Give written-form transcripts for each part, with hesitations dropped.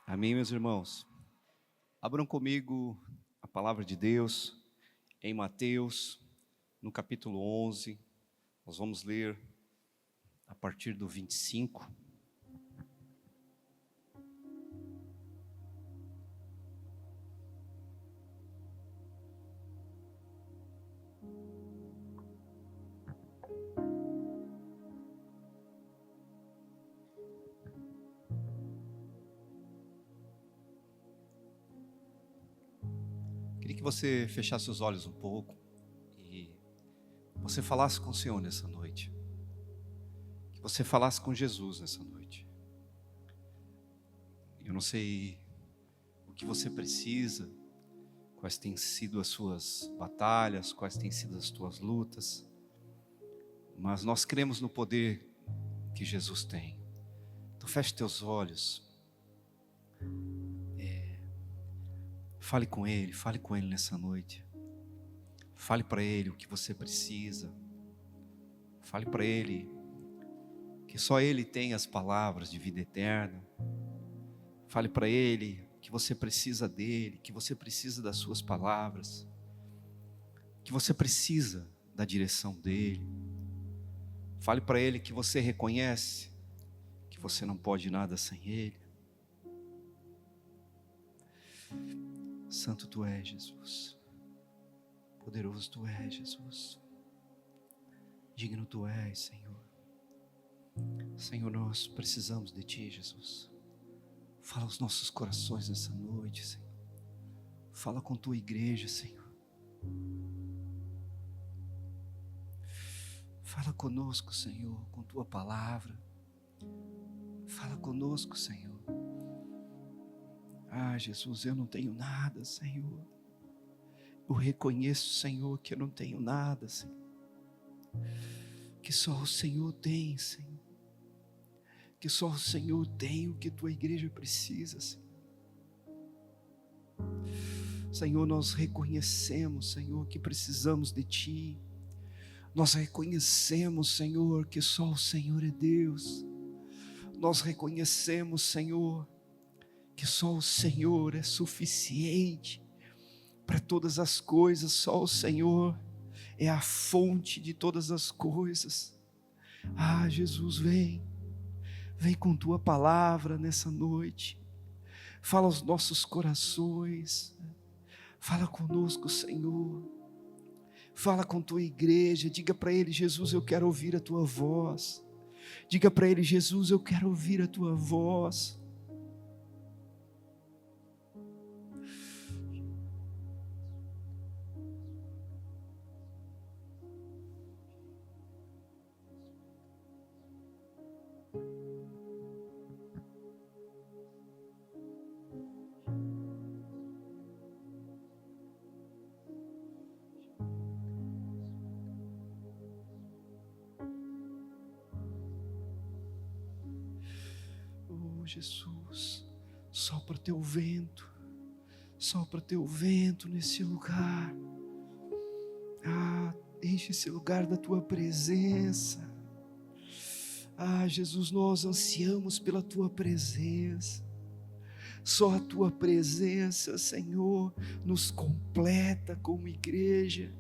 Amém, meus irmãos? Abram comigo a palavra de Deus em Mateus, no capítulo 11. Nós vamos ler a partir do 25. Queria que você fechasse os olhos um pouco e você falasse com o Senhor nessa noite. Que você falasse com Jesus nessa noite. Eu não sei o que você precisa, quais têm sido as suas batalhas, quais têm sido as tuas lutas, mas nós cremos no poder que Jesus tem. Então feche teus olhos. Fale com Ele nessa noite. Fale para Ele o que você precisa. Fale para Ele que só Ele tem as palavras de vida eterna. Fale para Ele que você precisa dEle, que você precisa das suas palavras, que você precisa da direção dEle. Fale para Ele que você reconhece que você não pode nada sem Ele. Santo Tu és, Jesus. Poderoso Tu és, Jesus. Digno Tu és, Senhor. Senhor, nós precisamos de Ti, Jesus. Fala aos nossos corações nessa noite, Senhor. Fala com Tua igreja, Senhor. Fala conosco, Senhor, com Tua palavra. Fala conosco, Senhor. Ah, Jesus, eu não tenho nada, Senhor. Eu reconheço, Senhor, que eu não tenho nada, Senhor. Que só o Senhor tem, Senhor. Que só o Senhor tem o que Tua igreja precisa, Senhor. Senhor, nós reconhecemos, Senhor, que precisamos de Ti. Nós reconhecemos, Senhor, que só o Senhor é Deus. Nós reconhecemos, Senhor, que só o Senhor é suficiente para todas as coisas. Só o Senhor é a fonte de todas as coisas. Ah, Jesus, vem com Tua palavra nessa noite. Fala aos nossos corações. Fala conosco, Senhor. Fala com Tua igreja. Diga para Ele: Jesus, eu quero ouvir a Tua voz. Diga para Ele: Jesus, eu quero ouvir a Tua voz. Jesus, sopra Teu vento nesse lugar. Ah, enche esse lugar da Tua presença. Ah, Jesus, nós ansiamos pela Tua presença. Só a Tua presença, Senhor, nos completa como igreja.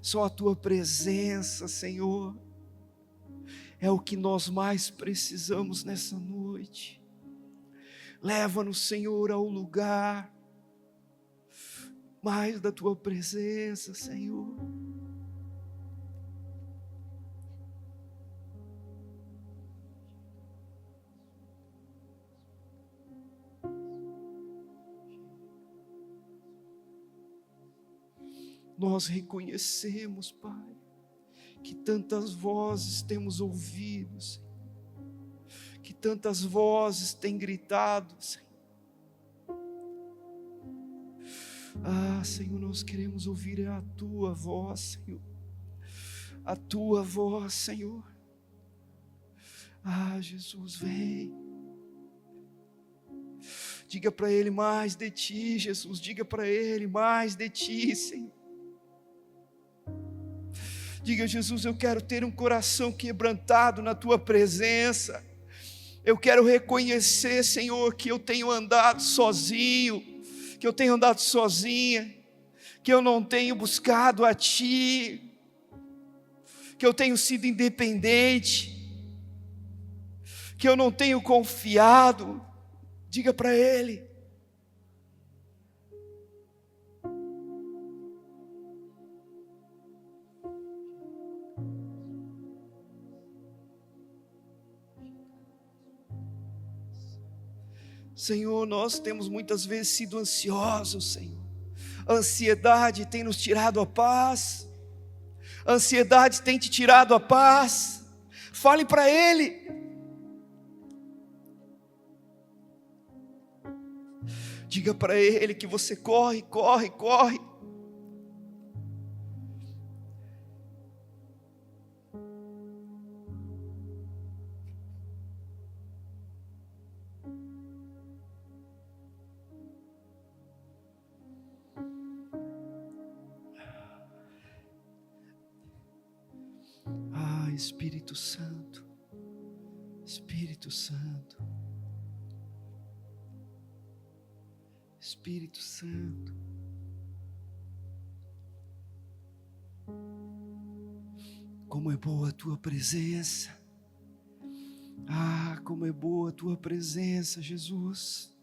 Só a Tua presença, Senhor, é o que nós mais precisamos nessa noite. Leva-nos, Senhor, ao lugar mais da Tua presença, Senhor. Nós reconhecemos, Pai, que tantas vozes temos ouvido, Senhor. Que tantas vozes têm gritado, Senhor. Ah, Senhor, nós queremos ouvir a Tua voz, Senhor. A Tua voz, Senhor. Ah, Jesus, vem. Diga para Ele mais de Ti, Jesus. Diga para Ele mais de Ti, Senhor. Diga: Jesus, eu quero ter um coração quebrantado na Tua presença. Eu quero reconhecer, Senhor, que eu tenho andado sozinho, que eu tenho andado sozinha, que eu não tenho buscado a Ti, que eu tenho sido independente, que eu não tenho confiado. Diga para Ele. Senhor, nós temos muitas vezes sido ansiosos, Senhor. A ansiedade tem nos tirado a paz. A ansiedade tem te tirado a paz. Fale para Ele. Diga para Ele que você corre. Espírito Santo, Espírito Santo, Espírito Santo. Como é boa a Tua presença. Como é boa a Tua presença, Jesus.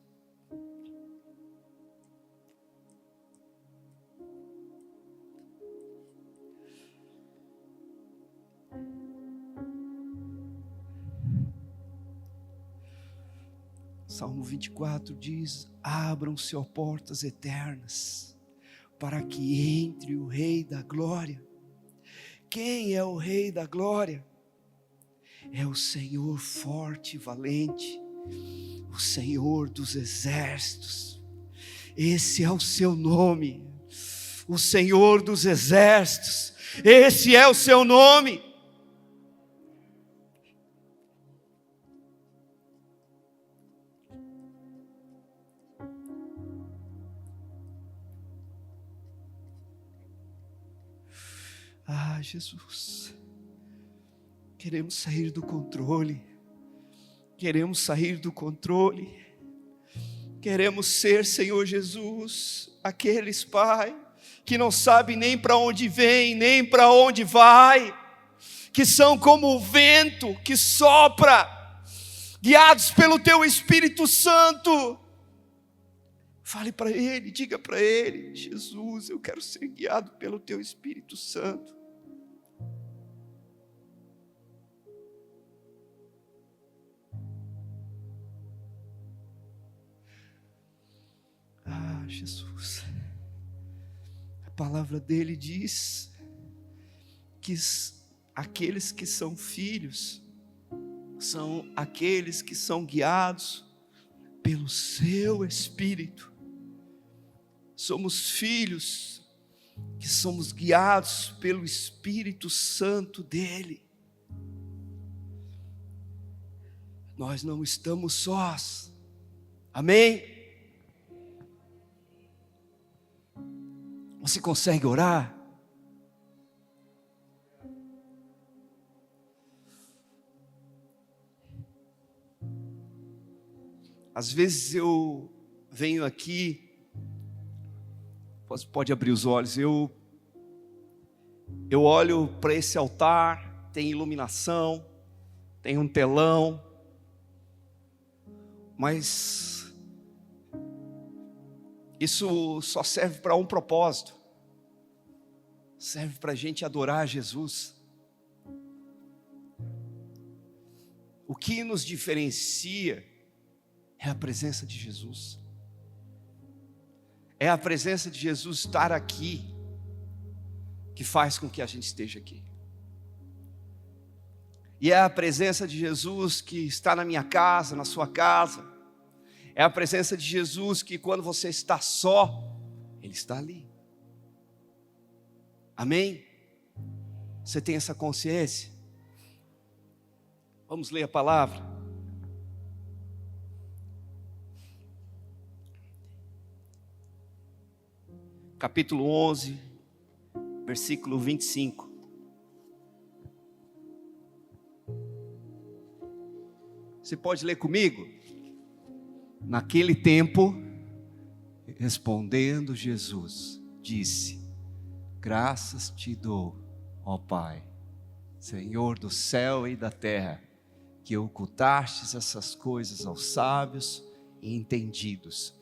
Salmo 24 diz: abram-se, ó portas eternas, para que entre o Rei da Glória. Quem é o Rei da Glória? É o Senhor forte e valente, o Senhor dos exércitos. Esse é o seu nome, o Senhor dos exércitos. Esse é o seu nome. Jesus, queremos sair do controle, queremos ser, Senhor Jesus, aqueles, Pai, que não sabem nem para onde vem, nem para onde vai, que são como o vento que sopra, guiados pelo Teu Espírito Santo. Fale para Ele, diga para Ele: Jesus, eu quero ser guiado pelo Teu Espírito Santo. Jesus, a palavra dele diz que aqueles que são filhos são aqueles que são guiados pelo seu Espírito. Somos filhos que somos guiados pelo Espírito Santo dele. Nós não estamos sós. Amém? Você consegue orar? Às vezes eu venho aqui, pode abrir os olhos, eu olho para esse altar, tem iluminação, tem um telão, mas isso só serve para um propósito. Serve para a gente adorar Jesus. O que nos diferencia é a presença de Jesus. É a presença de Jesus estar aqui que faz com que a gente esteja aqui. E é a presença de Jesus que está na minha casa, na sua casa. É a presença de Jesus que quando você está só, Ele está ali. Amém? Você tem essa consciência? Vamos ler a palavra. Capítulo 11, versículo 25. Você pode ler comigo? Naquele tempo, respondendo Jesus, disse: graças te dou, ó Pai, Senhor do céu e da terra, que ocultastes essas coisas aos sábios e entendidos,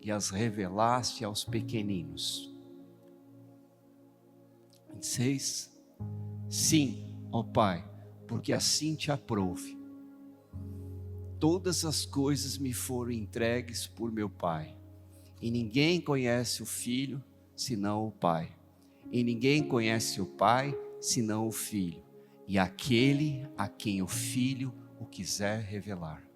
e as revelaste aos pequeninos. 26. Sim, ó Pai, porque assim te aprouve. Todas as coisas me foram entregues por meu Pai, e ninguém conhece o Filho senão o Pai, e ninguém conhece o Pai senão o Filho, e aquele a quem o Filho o quiser revelar.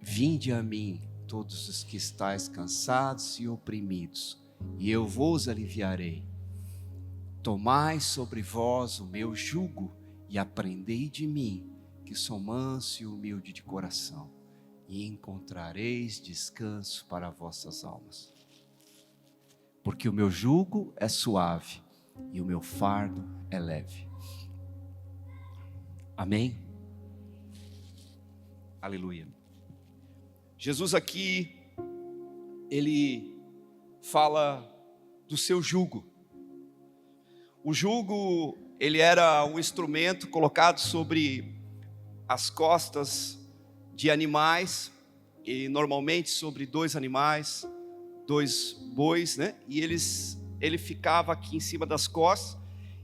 Vinde a mim, todos os que estáis cansados e oprimidos, e eu vos aliviarei. Tomai sobre vós o meu jugo e aprendei de mim, que sou manso e humilde de coração, e encontrareis descanso para vossas almas. Porque o meu jugo é suave e o meu fardo é leve. Amém? Aleluia. Jesus aqui, ele fala do seu jugo. O jugo, ele era um instrumento colocado sobre as costas de animais, e normalmente sobre 2 animais, 2 bois, né? E ele ficava aqui em cima das costas,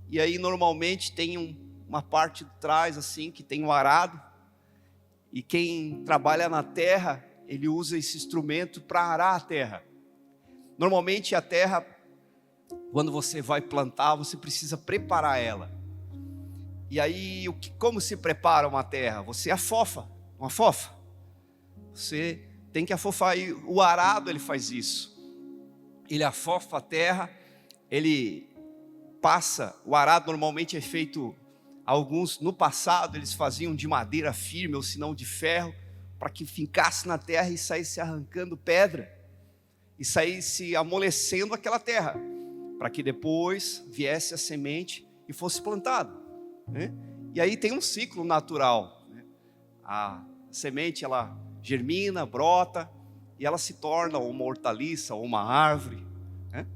e aí normalmente tem uma parte de trás assim, que tem um arado, e quem trabalha na terra, ele usa esse instrumento para arar a terra. Normalmente a terra, quando você vai plantar, você precisa preparar ela. E aí, como se prepara uma terra? Você afofa, não afofa? Você tem que afofar, e o arado ele faz isso. Ele afofa a terra, ele passa, o arado normalmente é feito, alguns no passado eles faziam de madeira firme ou senão de ferro, para que fincasse na terra e saísse arrancando pedra, e saísse amolecendo aquela terra, para que depois viesse a semente e fosse plantado. E aí tem um ciclo natural, né? A semente ela germina, brota, e ela se torna uma hortaliça ou uma árvore, né?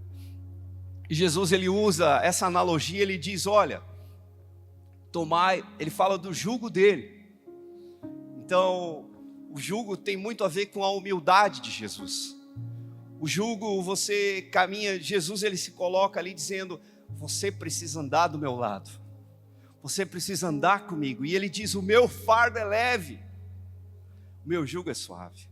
E Jesus ele usa essa analogia, ele diz: olha, tomai, ele fala do jugo dele. Então o jugo tem muito a ver com a humildade de Jesus. O jugo, você caminha, Jesus ele se coloca ali dizendo: você precisa andar do meu lado, você precisa andar comigo. E ele diz: o meu fardo é leve, o meu jugo é suave.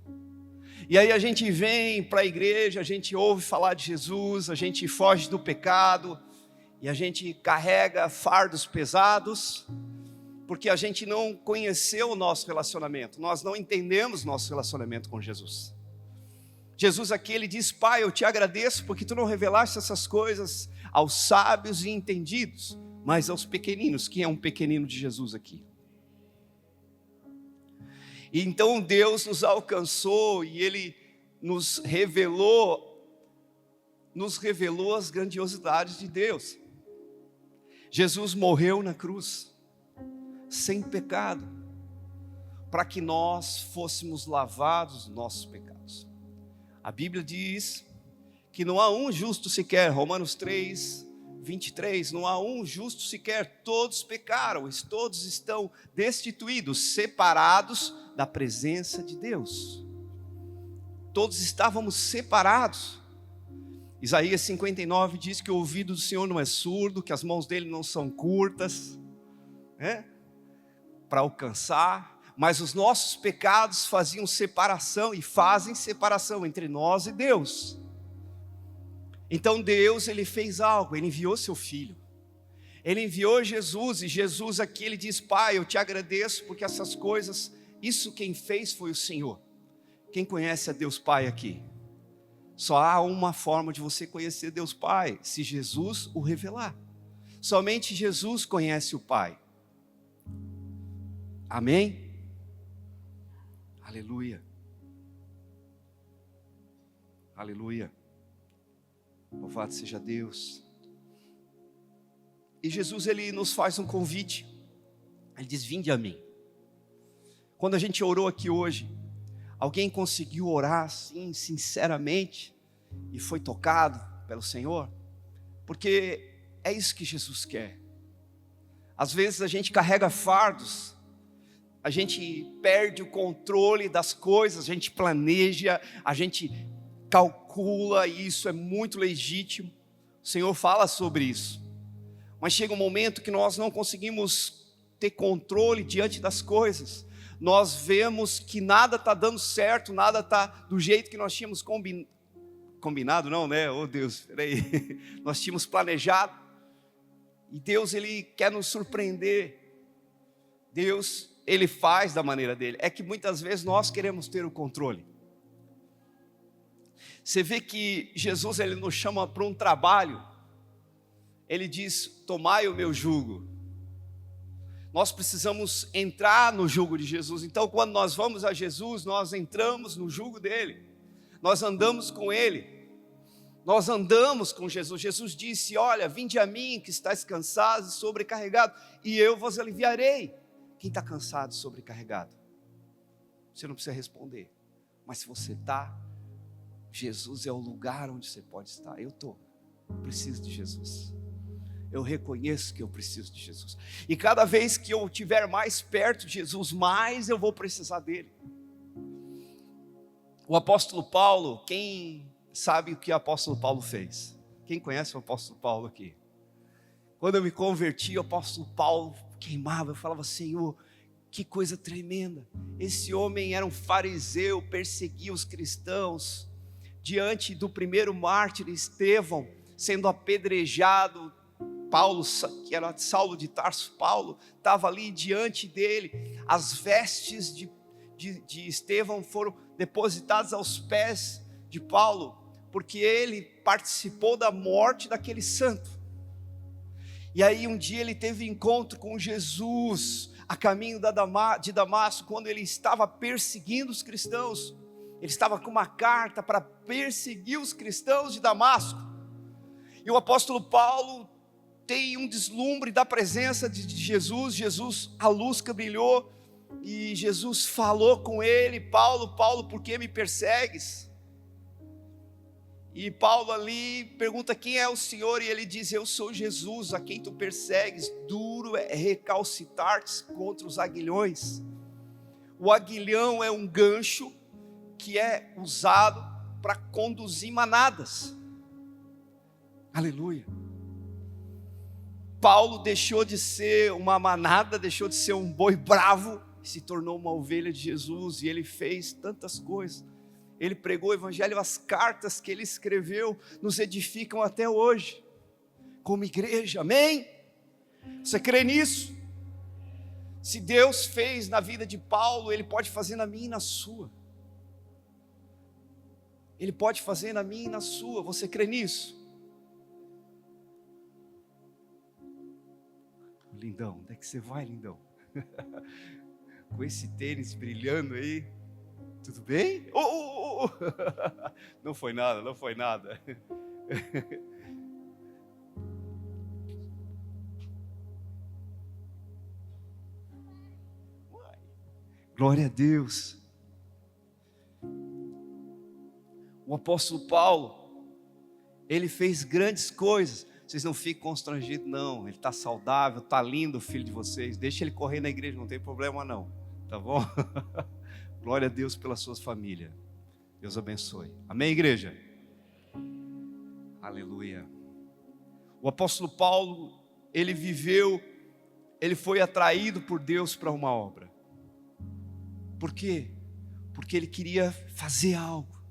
E aí a gente vem para a igreja, a gente ouve falar de Jesus, a gente foge do pecado, e a gente carrega fardos pesados, porque a gente não conheceu o nosso relacionamento, nós não entendemos nosso relacionamento com Jesus. Jesus aqui ele diz: Pai, eu te agradeço porque tu não revelaste essas coisas aos sábios e entendidos, mas aos pequeninos. Quem é um pequenino de Jesus aqui? E então Deus nos alcançou e Ele nos revelou as grandiosidades de Deus. Jesus morreu na cruz, sem pecado, para que nós fôssemos lavados dos nossos pecados. A Bíblia diz que não há um justo sequer, Romanos 3:23, não há um justo sequer, todos pecaram, todos estão destituídos, separados da presença de Deus. Todos estávamos separados. Isaías 59 diz que o ouvido do Senhor não é surdo, que as mãos dele não são curtas, para alcançar, mas os nossos pecados faziam separação e fazem separação entre nós e Deus. Então Deus ele fez algo, ele enviou seu filho, ele enviou Jesus, e Jesus aqui ele diz: Pai, eu te agradeço porque essas coisas, isso quem fez foi o Senhor. Quem conhece a Deus Pai aqui? Só há uma forma de você conhecer Deus Pai, se Jesus o revelar. Somente Jesus conhece o Pai. Amém? Aleluia. Aleluia. Louvado seja Deus. E Jesus ele nos faz um convite. Ele diz: vinde a mim. Quando a gente orou aqui hoje, alguém conseguiu orar assim, sinceramente, e foi tocado pelo Senhor? Porque é isso que Jesus quer. Às vezes a gente carrega fardos, a gente perde o controle das coisas, a gente planeja, a gente calcula, e isso é muito legítimo. O Senhor fala sobre isso. Mas chega um momento que nós não conseguimos ter controle diante das coisas. Nós vemos que nada está dando certo, nada está do jeito que nós tínhamos combinado, não, né? Oh Deus, peraí. Nós tínhamos planejado. E Deus, Ele quer nos surpreender. Deus, Ele faz da maneira dEle. É que muitas vezes nós queremos ter o controle. Você vê que Jesus, Ele nos chama para um trabalho. Ele diz: tomai o meu jugo. Nós precisamos entrar no jugo de Jesus. Então, quando nós vamos a Jesus, nós entramos no jugo dEle. Nós andamos com Ele. Nós andamos com Jesus. Jesus disse: olha, vinde a mim que estáis cansados e sobrecarregados, e eu vos aliviarei. Quem está cansado e sobrecarregado? Você não precisa responder. Mas se você está, Jesus é o lugar onde você pode estar. Eu estou, preciso de Jesus. Eu reconheço que eu preciso de Jesus. E cada vez que eu estiver mais perto de Jesus, mais eu vou precisar dEle. O apóstolo Paulo, quem sabe o que o apóstolo Paulo fez? Quem conhece o apóstolo Paulo aqui? Quando eu me converti, o apóstolo Paulo queimava. Eu falava: Senhor, que coisa tremenda. Esse homem era um fariseu, perseguia os cristãos. Diante do primeiro mártir, Estevão, sendo apedrejado, Paulo, que era Saulo de Tarso, Paulo, estava ali diante dele. As vestes de Estevão foram depositadas aos pés de Paulo, porque ele participou da morte daquele santo. E aí um dia ele teve encontro com Jesus, a caminho de Damasco, quando ele estava perseguindo os cristãos. Ele estava com uma carta para perseguir os cristãos de Damasco. E o apóstolo Paulo tem um deslumbre da presença de Jesus. Jesus, a luz que brilhou, e Jesus falou com ele: Paulo, Paulo, por que me persegues? E Paulo ali pergunta: quem é o Senhor? E ele diz: eu sou Jesus, a quem tu persegues. Duro é recalcitar-te contra os aguilhões. O aguilhão é um gancho que é usado para conduzir manadas. Aleluia. Paulo deixou de ser uma manada, deixou de ser um boi bravo, se tornou uma ovelha de Jesus, e ele fez tantas coisas. Ele pregou o evangelho, as cartas que ele escreveu nos edificam até hoje, como igreja, amém? Você crê nisso? Se Deus fez na vida de Paulo, Ele pode fazer na minha e na sua. Ele pode fazer na minha e na sua. Você crê nisso? Lindão, onde é que você vai, lindão? Com esse tênis brilhando aí. Tudo bem? Não foi nada, não foi nada. Glória a Deus. O apóstolo Paulo, ele fez grandes coisas. Vocês não fiquem constrangidos, não. Ele está saudável, está lindo o filho de vocês. Deixa ele correr na igreja, não tem problema não. Tá bom? Glória a Deus pela sua família. Deus abençoe. Amém, igreja? Aleluia. O apóstolo Paulo, ele viveu, ele foi atraído por Deus para uma obra. Por quê? Porque ele queria fazer algo.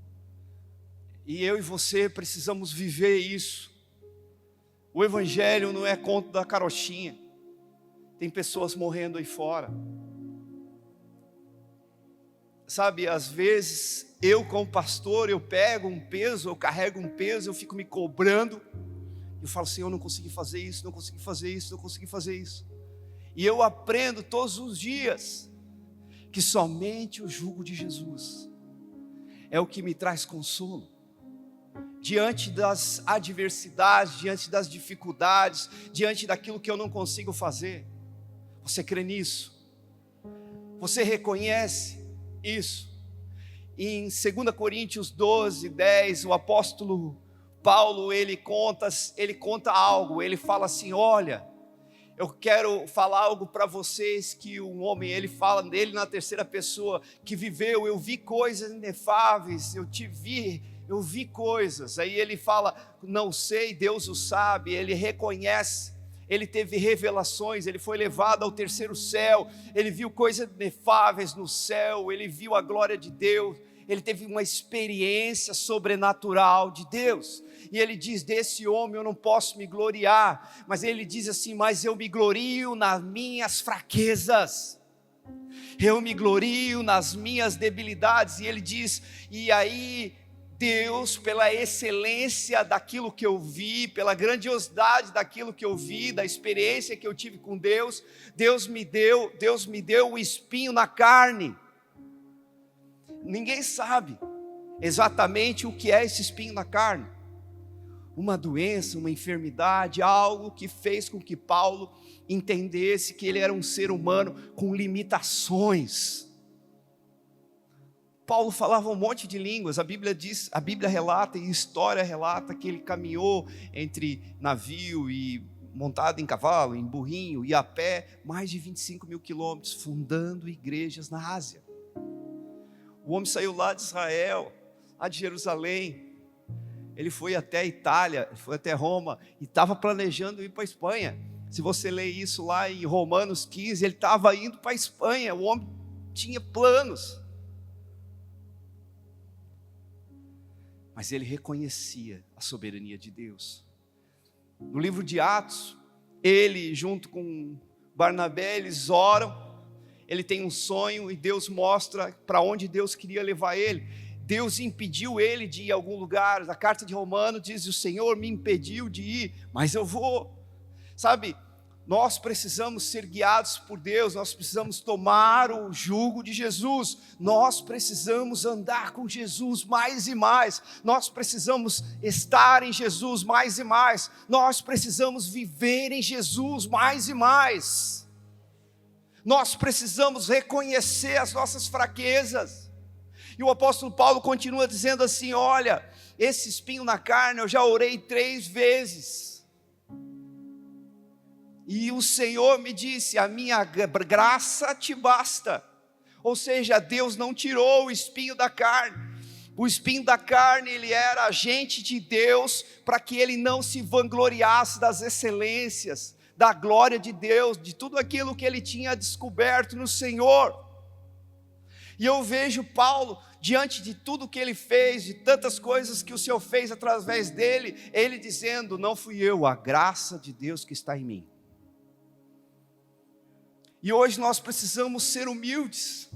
E eu e você precisamos viver isso. O evangelho não é conto da carochinha. Tem pessoas morrendo aí fora. Sabe, às vezes eu como pastor, eu pego um peso, eu carrego um peso, eu fico me cobrando. Eu falo: Senhor, eu não consegui fazer isso, não consegui fazer isso, não consegui fazer isso. E eu aprendo todos os dias que somente o jugo de Jesus é o que me traz consolo. Diante das adversidades, diante das dificuldades, diante daquilo que eu não consigo fazer. Você crê nisso? Você reconhece isso? Em 2 Coríntios 12, 10, o apóstolo Paulo, ele conta algo, ele fala assim: olha, eu quero falar algo para vocês, que um homem, ele fala dele na terceira pessoa, que viveu, eu vi coisas inefáveis, eu vi coisas. Aí ele fala, não sei, Deus o sabe, ele reconhece, ele teve revelações, ele foi levado ao terceiro céu, ele viu coisas inefáveis no céu, ele viu a glória de Deus, ele teve uma experiência sobrenatural de Deus. E ele diz, desse homem eu não posso me gloriar, mas ele diz assim, mas eu me glorio nas minhas fraquezas, eu me glorio nas minhas debilidades. E ele diz, e aí Deus, pela excelência daquilo que eu vi, pela grandiosidade daquilo que eu vi, da experiência que eu tive com Deus, Deus me deu o espinho na carne. Ninguém sabe exatamente o que é esse espinho na carne. Uma doença, uma enfermidade, algo que fez com que Paulo entendesse que ele era um ser humano com limitações. Paulo falava um monte de línguas, a Bíblia relata e história relata que ele caminhou entre navio e montado em cavalo, em burrinho e a pé, mais de 25 mil quilômetros, fundando igrejas na Ásia. O homem saiu lá de Israel, lá de Jerusalém, ele foi até a Itália, foi até Roma, e estava planejando ir para a Espanha. Se você ler isso lá em Romanos 15, ele estava indo para a Espanha, o homem tinha planos. Mas ele reconhecia a soberania de Deus. No livro de Atos, ele junto com Barnabé, eles oram, ele tem um sonho e Deus mostra para onde Deus queria levar ele. Deus impediu ele de ir a algum lugar. A carta de Romanos diz, o Senhor me impediu de ir, mas eu vou. Sabe, nós precisamos ser guiados por Deus, nós precisamos tomar o jugo de Jesus, nós precisamos andar com Jesus mais e mais, nós precisamos estar em Jesus mais e mais, nós precisamos viver em Jesus mais e mais, nós precisamos reconhecer as nossas fraquezas. E o apóstolo Paulo continua dizendo assim, olha, esse espinho na carne eu já orei 3 vezes, e o Senhor me disse, a minha graça te basta. Ou seja, Deus não tirou o espinho da carne. O espinho da carne, ele era agente de Deus, para que ele não se vangloriasse das excelências, da glória de Deus, de tudo aquilo que ele tinha descoberto no Senhor. E eu vejo Paulo, diante de tudo que ele fez, de tantas coisas que o Senhor fez através dele, ele dizendo, não fui eu, a graça de Deus que está em mim. E hoje nós precisamos ser humildes,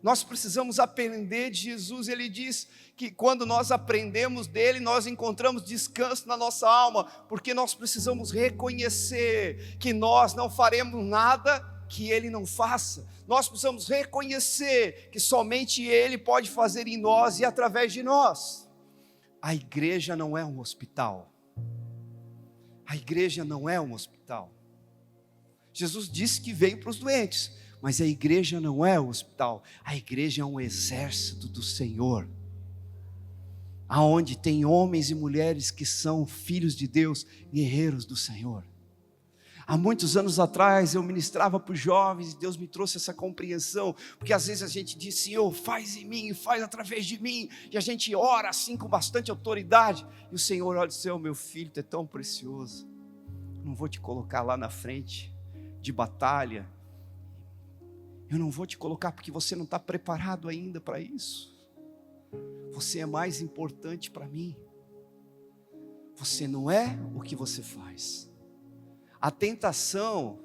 nós precisamos aprender de Jesus. Ele diz que quando nós aprendemos dele, nós encontramos descanso na nossa alma, porque nós precisamos reconhecer que nós não faremos nada que ele não faça. Nós precisamos reconhecer que somente ele pode fazer em nós e através de nós. A igreja não é um hospital. A igreja não é um hospital. Jesus disse que veio para os doentes, mas a igreja não é um hospital. A igreja é um exército do Senhor, aonde tem homens e mulheres que são filhos de Deus, guerreiros do Senhor. Há muitos anos atrás eu ministrava para os jovens e Deus me trouxe essa compreensão, porque às vezes a gente diz, Senhor, faz em mim, faz através de mim, e a gente ora assim com bastante autoridade, e o Senhor olha e diz, meu filho, tu é tão precioso, não vou te colocar lá na frente de batalha, eu não vou te colocar porque você não está preparado ainda para isso. Você é mais importante para mim. Você não é o que você faz. A tentação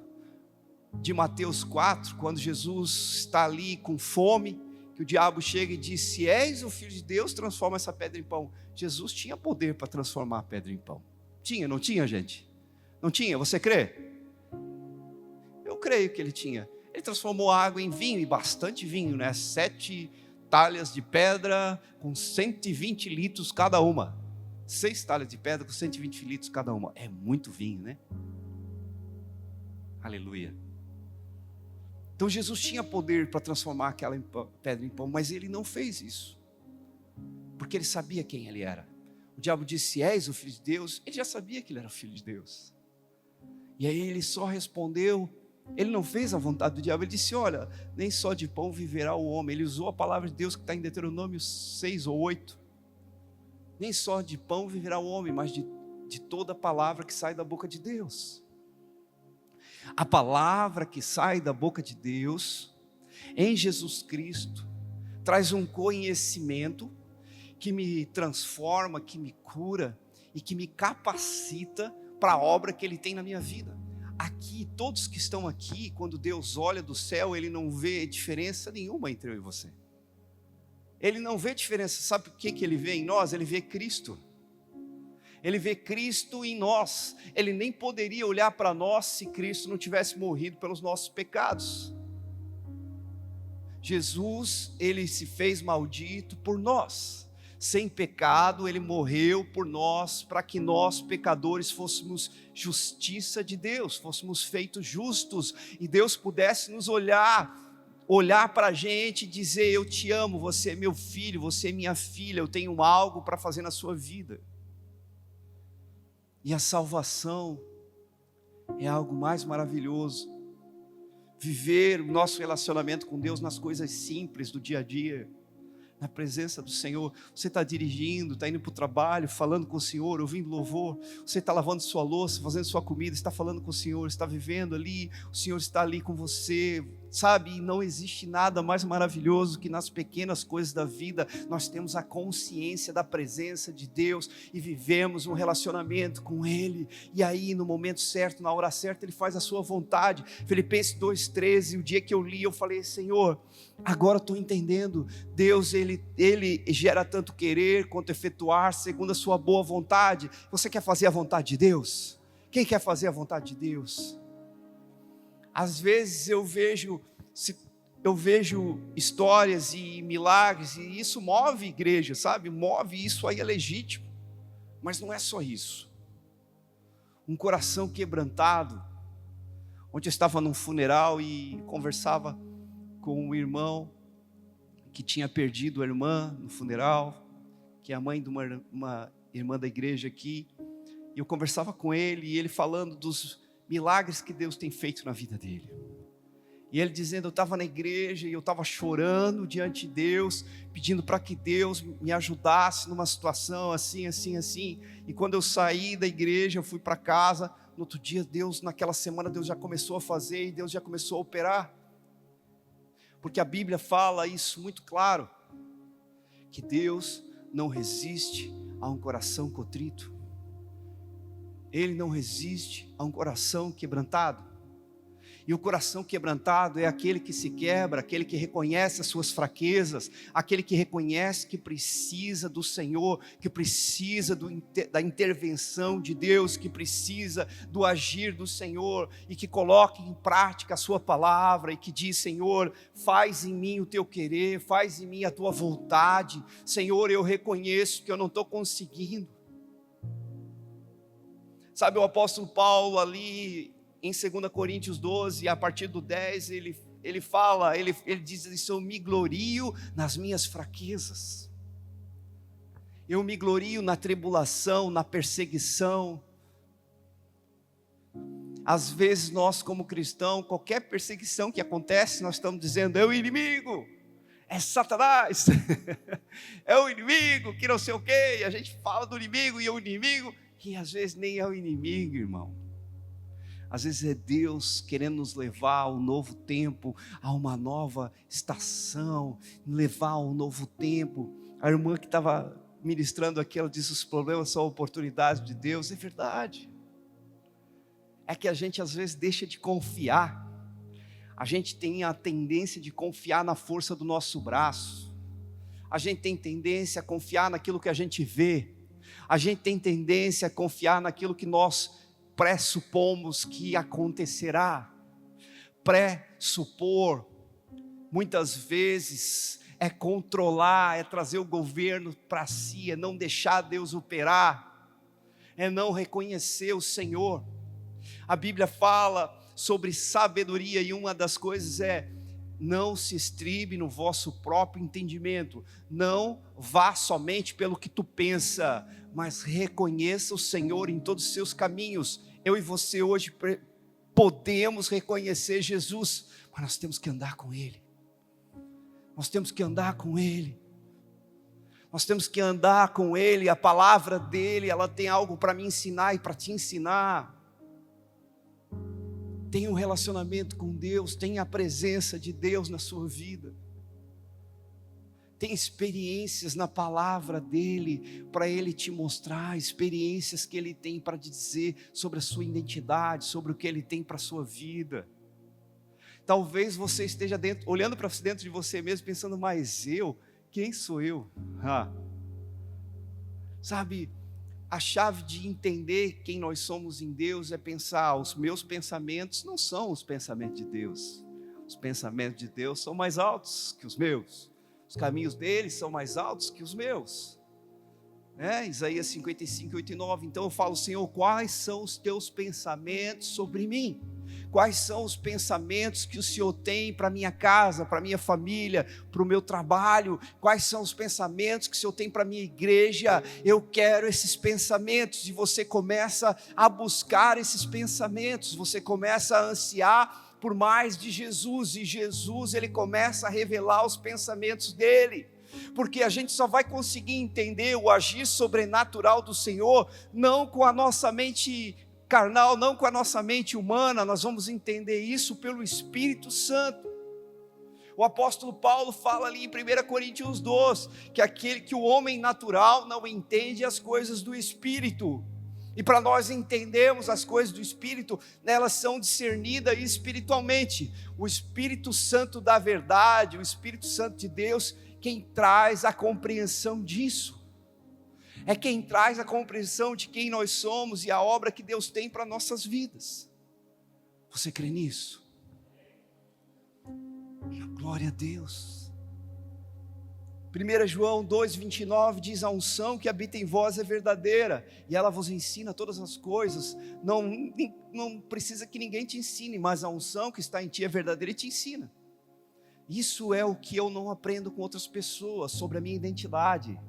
de Mateus 4, quando Jesus está ali com fome, que o diabo chega e diz, se és o Filho de Deus, transforma essa pedra em pão. Jesus tinha poder para transformar a pedra em pão. Tinha, não tinha, gente? Não tinha, você crê? Eu creio que ele tinha. Ele transformou a água em vinho, e bastante vinho, né? 7 talhas de pedra com 120 litros cada uma. 6 talhas de pedra com 120 litros cada uma. É muito vinho, né? Aleluia. Então Jesus tinha poder para transformar aquela pedra em pão, mas ele não fez isso, porque ele sabia quem ele era. O diabo disse: és o filho de Deus. Ele já sabia que ele era o filho de Deus. E aí ele só respondeu, ele não fez a vontade do diabo, ele disse: olha, nem só de pão viverá o homem. Ele usou a palavra de Deus que está em Deuteronômio 6 ou 8. Nem só de pão viverá o homem, mas de toda palavra que sai da boca de Deus. A palavra que sai da boca de Deus, em Jesus Cristo, traz um conhecimento que me transforma, que me cura e que me capacita para a obra que Ele tem na minha vida. Aqui, todos que estão aqui, quando Deus olha do céu, Ele não vê diferença nenhuma entre eu e você. Ele não vê diferença. Sabe o que Ele vê em nós? Ele vê Cristo. Ele vê Cristo em nós. Ele nem poderia olhar para nós se Cristo não tivesse morrido pelos nossos pecados. Jesus, Ele se fez maldito por nós. Sem pecado, Ele morreu por nós, para que nós, pecadores, fôssemos justiça de Deus, fôssemos feitos justos, e Deus pudesse nos olhar para a gente e dizer: eu te amo, você é meu filho, você é minha filha, eu tenho algo para fazer na sua vida. E a salvação é algo mais maravilhoso. Viver o nosso relacionamento com Deus nas coisas simples do dia a dia, na presença do Senhor. Você está dirigindo, está indo para o trabalho, falando com o Senhor, ouvindo louvor. Você está lavando sua louça, fazendo sua comida, está falando com o Senhor, está vivendo ali, o Senhor está ali com você, sabe? E não existe nada mais maravilhoso que nas pequenas coisas da vida nós temos a consciência da presença de Deus e vivemos um relacionamento com Ele. E aí, no momento certo, na hora certa, Ele faz a sua vontade. Filipenses 2,13, o dia que eu li, eu falei: Senhor, agora estou entendendo. Deus, Ele gera tanto querer quanto efetuar segundo a sua boa vontade. Você quer fazer a vontade de Deus? Quem quer fazer a vontade de Deus? Às vezes eu vejo histórias e milagres, e isso move a igreja, sabe? Move, isso aí é legítimo. Mas não é só isso. Um coração quebrantado. Ontem eu estava num funeral e conversava com um irmão que tinha perdido a irmã no funeral, que é a mãe de uma irmã da igreja aqui. E eu conversava com ele, e ele falando dos milagres que Deus tem feito na vida dele. E ele dizendo: eu estava na igreja e eu estava chorando diante de Deus, pedindo para que Deus me ajudasse numa situação assim. E quando eu saí da igreja, eu fui para casa. No outro dia, naquela semana, Deus já começou a fazer e Deus já começou a operar. Porque a Bíblia fala isso muito claro, que Deus não resiste a um coração contrito. Ele não resiste a um coração quebrantado. E o coração quebrantado é aquele que se quebra, aquele que reconhece as suas fraquezas, aquele que reconhece que precisa do Senhor, que precisa da intervenção de Deus, que precisa do agir do Senhor, e que coloca em prática a sua palavra, e que diz: Senhor, faz em mim o teu querer, faz em mim a tua vontade. Senhor, eu reconheço que eu não estou conseguindo. Sabe, o apóstolo Paulo ali em 2 Coríntios 12, a partir do 10, ele diz isso: eu me glorio nas minhas fraquezas, eu me glorio na tribulação, na perseguição. Às vezes nós, como cristãos, qualquer perseguição que acontece, nós estamos dizendo: é o inimigo, é Satanás, é o inimigo, que não sei o quê. E a gente fala do inimigo, e o inimigo, que às vezes nem é o inimigo, irmão. Às vezes é Deus querendo nos levar a um novo tempo, a uma nova estação, levar a um novo tempo. A irmã que estava ministrando aqui, ela disse: os problemas são oportunidades de Deus. É verdade. É que a gente às vezes deixa de confiar. A gente tem a tendência de confiar na força do nosso braço. A gente tem tendência a confiar naquilo que a gente vê. A gente tem tendência a confiar naquilo que nós pressupomos que acontecerá. Pressupor, muitas vezes, é controlar, é trazer o governo para si, é não deixar Deus operar, é não reconhecer o Senhor. A Bíblia fala sobre sabedoria, e uma das coisas é não se estribe no vosso próprio entendimento, não vá somente pelo que tu pensa, mas reconheça o Senhor em todos os seus caminhos. Eu e você hoje podemos reconhecer Jesus, mas nós temos que andar com Ele, nós temos que andar com Ele, nós temos que andar com Ele. A palavra dEle, ela tem algo para me ensinar e para te ensinar. Tenha um relacionamento com Deus, tenha a presença de Deus na sua vida, tenha experiências na palavra dEle, para Ele te mostrar, experiências que Ele tem para te dizer sobre a sua identidade, sobre o que Ele tem para a sua vida. Talvez você esteja olhando para dentro de você mesmo, pensando, mas quem sou eu? Sabe, a chave de entender quem nós somos em Deus é pensar, os meus pensamentos não são os pensamentos de Deus. Os pensamentos de Deus são mais altos que os meus. Os caminhos dele são mais altos que os meus. Isaías 55, 8 e 9. Então eu falo, Senhor, quais são os teus pensamentos sobre mim? Quais são os pensamentos que o Senhor tem para minha casa, para minha família, para o meu trabalho? Quais são os pensamentos que o Senhor tem para minha igreja? Eu quero esses pensamentos. E você começa a buscar esses pensamentos, você começa a ansiar por mais de Jesus, e Jesus, Ele começa a revelar os pensamentos dEle, porque a gente só vai conseguir entender o agir sobrenatural do Senhor, não com a nossa mente carnal, não com a nossa mente humana. Nós vamos entender isso pelo Espírito Santo. O apóstolo Paulo fala ali em 1 Coríntios 2, que o homem natural não entende as coisas do Espírito, e para nós entendermos as coisas do Espírito, elas são discernidas espiritualmente. O Espírito Santo da verdade, o Espírito Santo de Deus, quem traz a compreensão disso, é quem traz a compreensão de quem nós somos e a obra que Deus tem para nossas vidas. Você crê nisso? Glória a Deus. 1 João 2,29 diz: a unção que habita em vós é verdadeira, e ela vos ensina todas as coisas. Não precisa que ninguém te ensine, mas a unção que está em ti é verdadeira e te ensina. Isso é o que eu não aprendo com outras pessoas, sobre a minha identidade.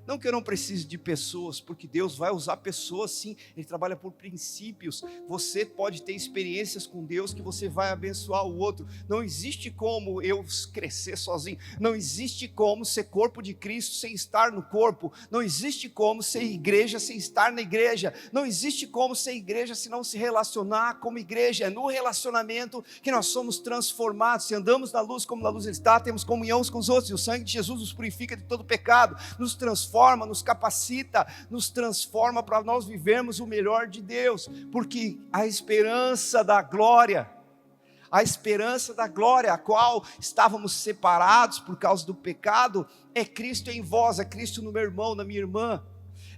Não que eu não precise de pessoas, porque Deus vai usar pessoas sim, Ele trabalha por princípios. Você pode ter experiências com Deus que você vai abençoar o outro. Não existe como eu crescer sozinho, não existe como ser corpo de Cristo sem estar no corpo, não existe como ser igreja sem estar na igreja, não existe como ser igreja se não se relacionar como igreja. É no relacionamento que nós somos transformados. Se andamos na luz como na luz Ele está, temos comunhão uns com os outros, e o sangue de Jesus nos purifica de todo pecado, nos transforma, nos capacita, nos transforma para nós vivermos o melhor de Deus, porque a esperança da glória, a qual estávamos separados por causa do pecado, é Cristo em vós, é Cristo no meu irmão, na minha irmã,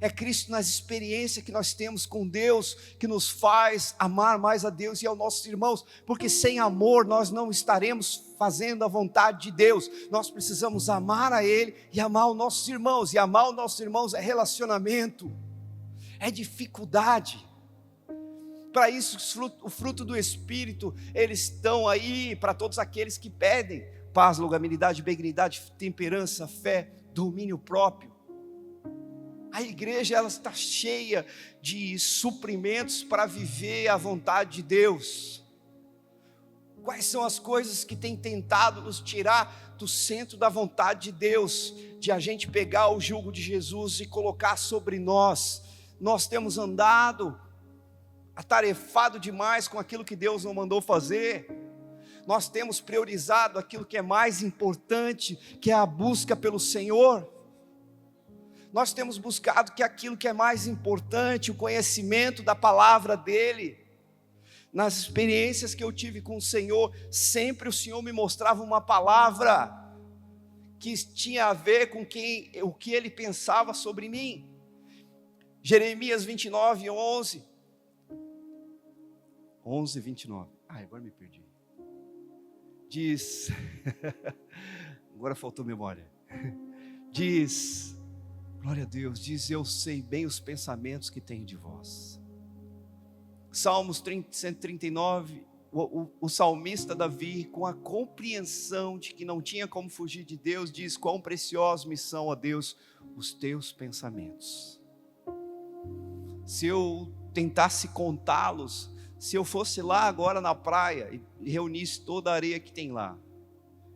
é Cristo nas experiências que nós temos com Deus, que nos faz amar mais a Deus e aos nossos irmãos, porque sem amor nós não estaremos fazendo a vontade de Deus. Nós precisamos amar a Ele e amar os nossos irmãos, e amar os nossos irmãos é relacionamento, é dificuldade. Para isso o fruto do Espírito, eles estão aí para todos aqueles que pedem: paz, longanimidade, benignidade, temperança, fé, domínio próprio. A igreja, ela está cheia de suprimentos para viver a vontade de Deus. Quais são as coisas que têm tentado nos tirar do centro da vontade de Deus, de a gente pegar o jugo de Jesus e colocar sobre nós? Nós temos andado atarefado demais com aquilo que Deus não mandou fazer. Nós temos priorizado aquilo que é mais importante, que é a busca pelo Senhor. Nós temos buscado que aquilo que é mais importante, o conhecimento da palavra dEle. Nas experiências que eu tive com o Senhor, sempre o Senhor me mostrava uma palavra que tinha a ver com o que Ele pensava sobre mim. Jeremias 29, 11, 29. Agora me perdi. Diz, agora faltou memória. Diz, glória a Deus, diz: eu sei bem os pensamentos que tenho de vós. Salmos 139, o salmista Davi, com a compreensão de que não tinha como fugir de Deus, diz: quão preciosos me são, ó Deus, os teus pensamentos. Se eu tentasse contá-los, se eu fosse lá agora na praia e reunisse toda a areia que tem lá,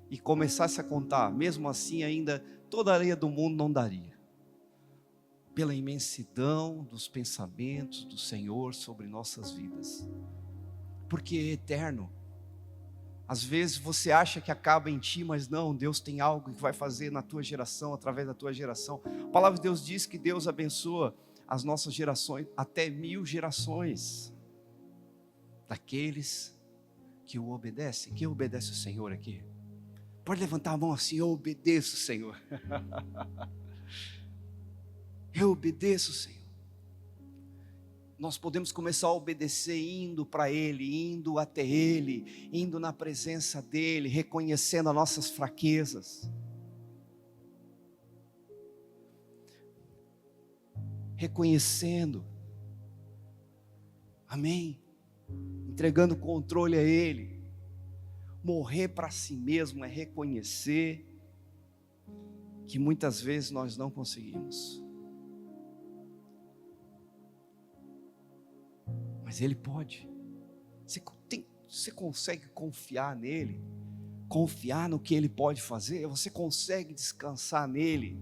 e começasse a contar, mesmo assim ainda toda a areia do mundo não daria, pela imensidão dos pensamentos do Senhor sobre nossas vidas, porque é eterno. Às vezes você acha que acaba em ti, mas não, Deus tem algo que vai fazer na tua geração, através da tua geração. A palavra de Deus diz que Deus abençoa as nossas gerações, até 1000 gerações, daqueles que o obedecem. Quem obedece o Senhor aqui? Pode levantar a mão assim: eu obedeço, Senhor. Eu obedeço, Senhor. Nós podemos começar a obedecer indo para Ele, indo até Ele, indo na presença dEle, reconhecendo as nossas fraquezas, reconhecendo, amém, entregando o controle a Ele. Morrer para si mesmo é reconhecer que muitas vezes nós não conseguimos, mas Ele pode. Você consegue confiar nele, confiar no que Ele pode fazer? Você consegue descansar nele?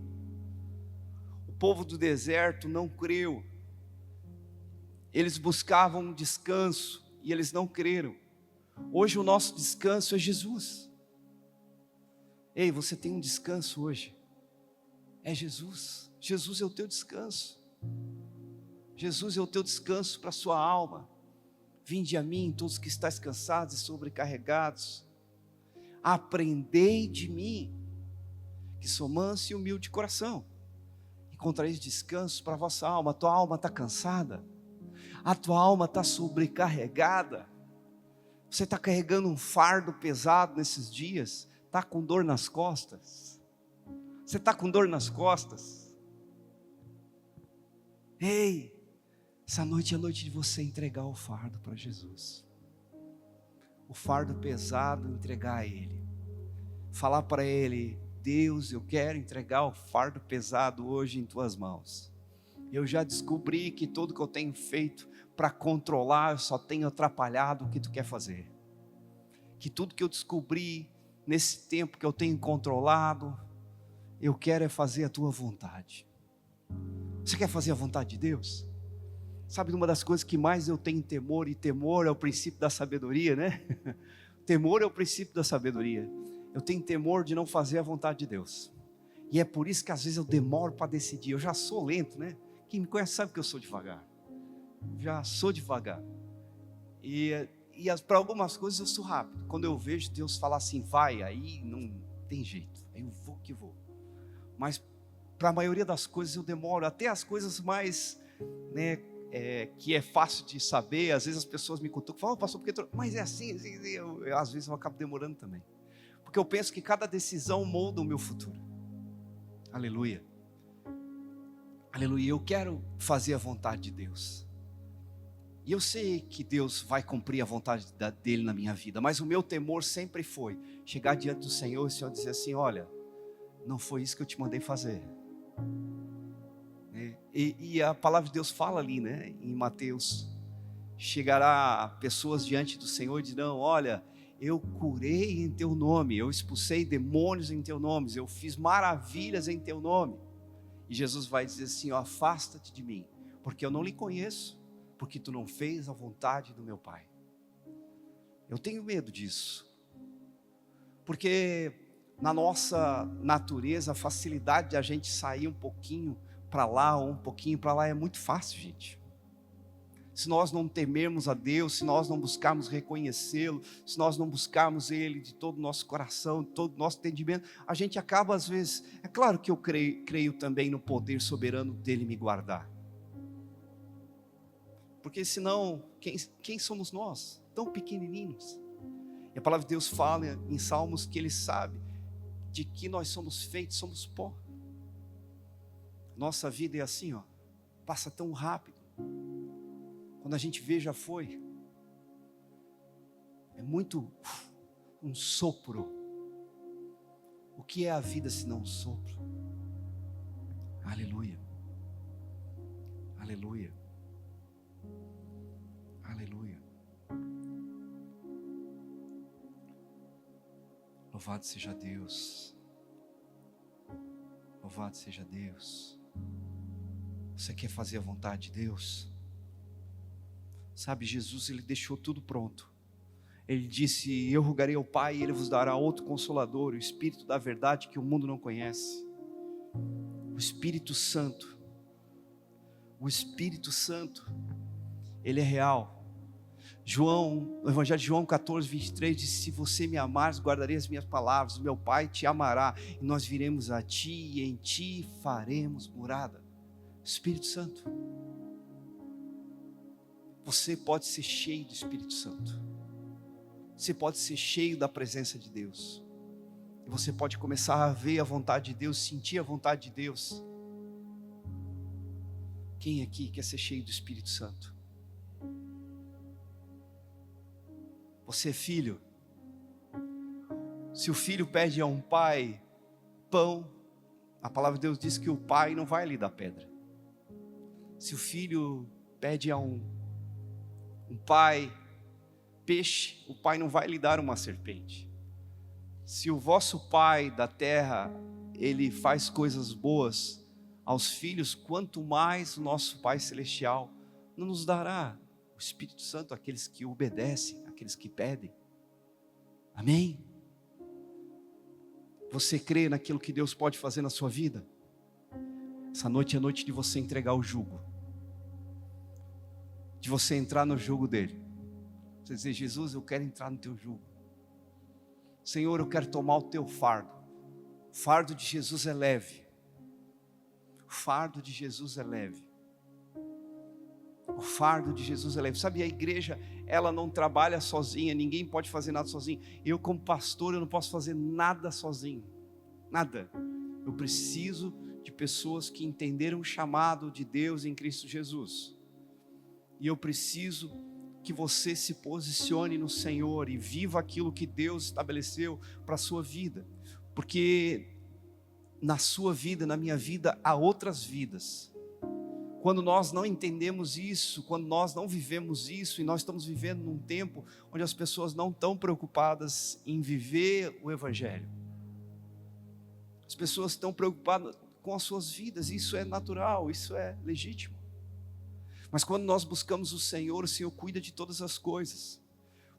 O povo do deserto não creu, eles buscavam um descanso e eles não creram. Hoje o nosso descanso é Jesus. Ei, você tem um descanso hoje, é Jesus. Jesus é o teu descanso. Jesus é o teu descanso para a sua alma. Vinde a mim, todos que estáis cansados e sobrecarregados, aprendei de mim, que sou manso e humilde de coração, e encontrareis descanso para a vossa alma. A tua alma está cansada, a tua alma está sobrecarregada, você está carregando um fardo pesado nesses dias, está com dor nas costas, você está com dor nas costas. Ei, essa noite é a noite de você entregar o fardo para Jesus, o fardo pesado, entregar a Ele, falar para Ele: Deus, eu quero entregar o fardo pesado hoje em tuas mãos. Eu já descobri que tudo que eu tenho feito para controlar, eu só tenho atrapalhado o que tu quer fazer, que tudo que eu descobri nesse tempo que eu tenho controlado, eu quero é fazer a tua vontade. Você quer fazer a vontade de Deus? Sabe, uma das coisas que mais eu tenho temor, e temor é o princípio da sabedoria, né? Temor é o princípio da sabedoria. Eu tenho temor de não fazer a vontade de Deus, e é por isso que às vezes eu demoro para decidir. Eu já sou lento, né? Quem me conhece sabe que eu sou devagar, já sou devagar, e para algumas coisas eu sou rápido. Quando eu vejo Deus falar assim, vai, aí não tem jeito, aí eu vou que vou. Mas para a maioria das coisas eu demoro, até as coisas mais, né, que é fácil de saber. Às vezes as pessoas me cutucam, falam: pastor, porque mas é assim, às vezes eu acabo demorando também, porque eu penso que cada decisão molda o meu futuro. Aleluia, aleluia. Eu quero fazer a vontade de Deus, e eu sei que Deus vai cumprir a vontade dele na minha vida, mas o meu temor sempre foi chegar diante do Senhor e o Senhor dizer assim: olha, não foi isso que eu te mandei fazer. E a palavra de Deus fala ali, né, em Mateus: chegará pessoas diante do Senhor e dirão: olha, eu curei em teu nome, eu expulsei demônios em teu nome, eu fiz maravilhas em teu nome. E Jesus vai dizer assim: ó, afasta-te de mim, porque eu não lhe conheço, porque tu não fez a vontade do meu Pai. Eu tenho medo disso, porque na nossa natureza, a facilidade de a gente sair um pouquinho para lá ou um pouquinho para lá é muito fácil, gente. Se nós não temermos a Deus, se nós não buscarmos reconhecê-lo, se nós não buscarmos Ele de todo o nosso coração, de todo o nosso entendimento, a gente acaba às vezes, é claro que eu creio também no poder soberano dEle me guardar, porque senão, quem somos nós, tão pequenininhos? E a palavra de Deus fala em Salmos que Ele sabe de que nós somos feitos, somos pó. Nossa vida é assim, ó, passa tão rápido. Quando a gente vê, já foi. É muito um sopro. O que é a vida se não um sopro? Aleluia. Aleluia. Aleluia. Louvado seja Deus. Louvado seja Deus. Você quer fazer a vontade de Deus? Sabe, Jesus, ele deixou tudo pronto. Ele disse: eu rogarei ao Pai e Ele vos dará outro Consolador, o Espírito da verdade que o mundo não conhece. O Espírito Santo. O Espírito Santo, Ele é real. O Evangelho de João 14, 23 diz: se você me amares, guardarei as minhas palavras, o meu Pai te amará, e nós viremos a ti, e em ti faremos morada. Espírito Santo. Você pode ser cheio do Espírito Santo. Você pode ser cheio da presença de Deus. E você pode começar a ver a vontade de Deus, sentir a vontade de Deus. Quem aqui quer ser cheio do Espírito Santo? Você é filho. Se o filho pede a um pai pão, a palavra de Deus diz que o pai não vai lhe dar pedra. Se o filho pede a um pai peixe, o pai não vai lhe dar uma serpente. Se o vosso pai da terra, ele faz coisas boas aos filhos, quanto mais o nosso Pai Celestial não nos dará o Espírito Santo àqueles que obedecem, àqueles que pedem. Amém? Você crê naquilo que Deus pode fazer na sua vida? Essa noite é a noite de você entregar o jugo, de você entrar no jugo dele. Você dizer: Jesus, eu quero entrar no teu jugo. Senhor, eu quero tomar o teu fardo. O fardo de Jesus é leve. O fardo de Jesus é leve. O fardo de Jesus é leve. Sabe, a igreja, ela não trabalha sozinha. Ninguém pode fazer nada sozinho. Eu, como pastor, eu não posso fazer nada sozinho. Nada. Eu preciso de pessoas que entenderam o chamado de Deus em Cristo Jesus. E eu preciso que você se posicione no Senhor e viva aquilo que Deus estabeleceu para a sua vida. Porque na sua vida, na minha vida, há outras vidas. Quando nós não entendemos isso, quando nós não vivemos isso, e nós estamos vivendo num tempo onde as pessoas não estão preocupadas em viver o Evangelho. As pessoas estão preocupadas com as suas vidas, isso é natural, isso é legítimo. Mas quando nós buscamos o Senhor cuida de todas as coisas.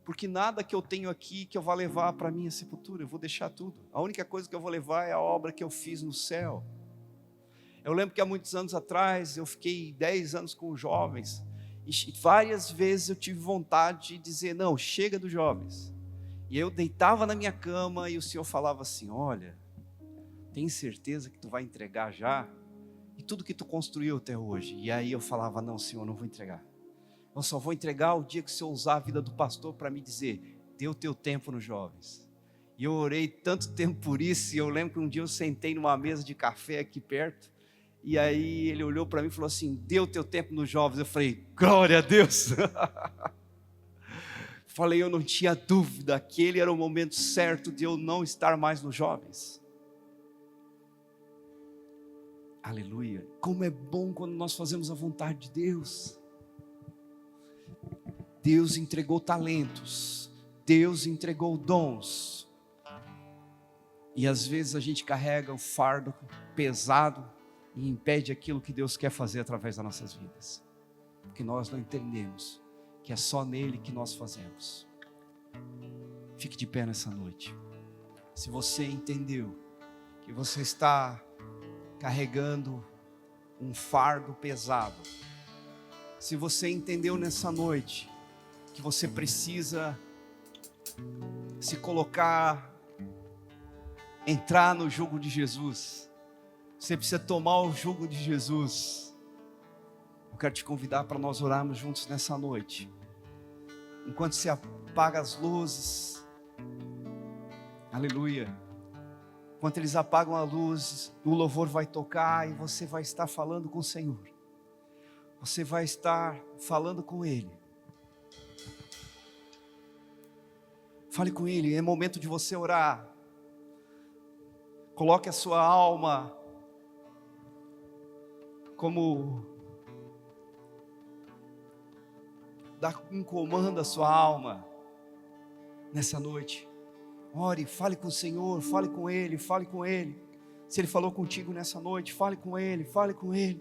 Porque nada que eu tenho aqui que eu vá levar para a minha sepultura, eu vou deixar tudo. A única coisa que eu vou levar é a obra que eu fiz no céu. Eu lembro que há muitos anos atrás, eu fiquei 10 anos com os jovens, e várias vezes eu tive vontade de dizer: não, chega dos jovens. E eu deitava na minha cama e o Senhor falava assim: olha, tem certeza que tu vai entregar já? E tudo que tu construiu até hoje? E aí eu falava: não, Senhor, não vou entregar. Eu só vou entregar o dia que o Senhor usar a vida do pastor para me dizer: dê o teu tempo nos jovens. E eu orei tanto tempo por isso, e eu lembro que um dia eu sentei numa mesa de café aqui perto, e aí ele olhou para mim e falou assim: dê o teu tempo nos jovens. Eu falei: glória a Deus. Falei, eu não tinha dúvida, aquele era o momento certo de eu não estar mais nos jovens. Aleluia. Como é bom quando nós fazemos a vontade de Deus. Deus entregou talentos, Deus entregou dons, e às vezes a gente carrega o fardo pesado e impede aquilo que Deus quer fazer através das nossas vidas, porque nós não entendemos que é só nele que nós fazemos. Fique de pé nessa noite. Se você entendeu que você está carregando um fardo pesado, se você entendeu nessa noite que você precisa se colocar, entrar no jugo de Jesus, você precisa tomar o jugo de Jesus, eu quero te convidar para nós orarmos juntos nessa noite. Enquanto se apaga as luzes, aleluia, enquanto eles apagam a luz, o louvor vai tocar e você vai estar falando com o Senhor, você vai estar falando com Ele. Fale com Ele, é momento de você orar. Coloque a sua alma como dá um comando à sua alma nessa noite. Ore, fale com o Senhor, fale com Ele, fale com Ele. Se Ele falou contigo nessa noite, fale com Ele, fale com Ele.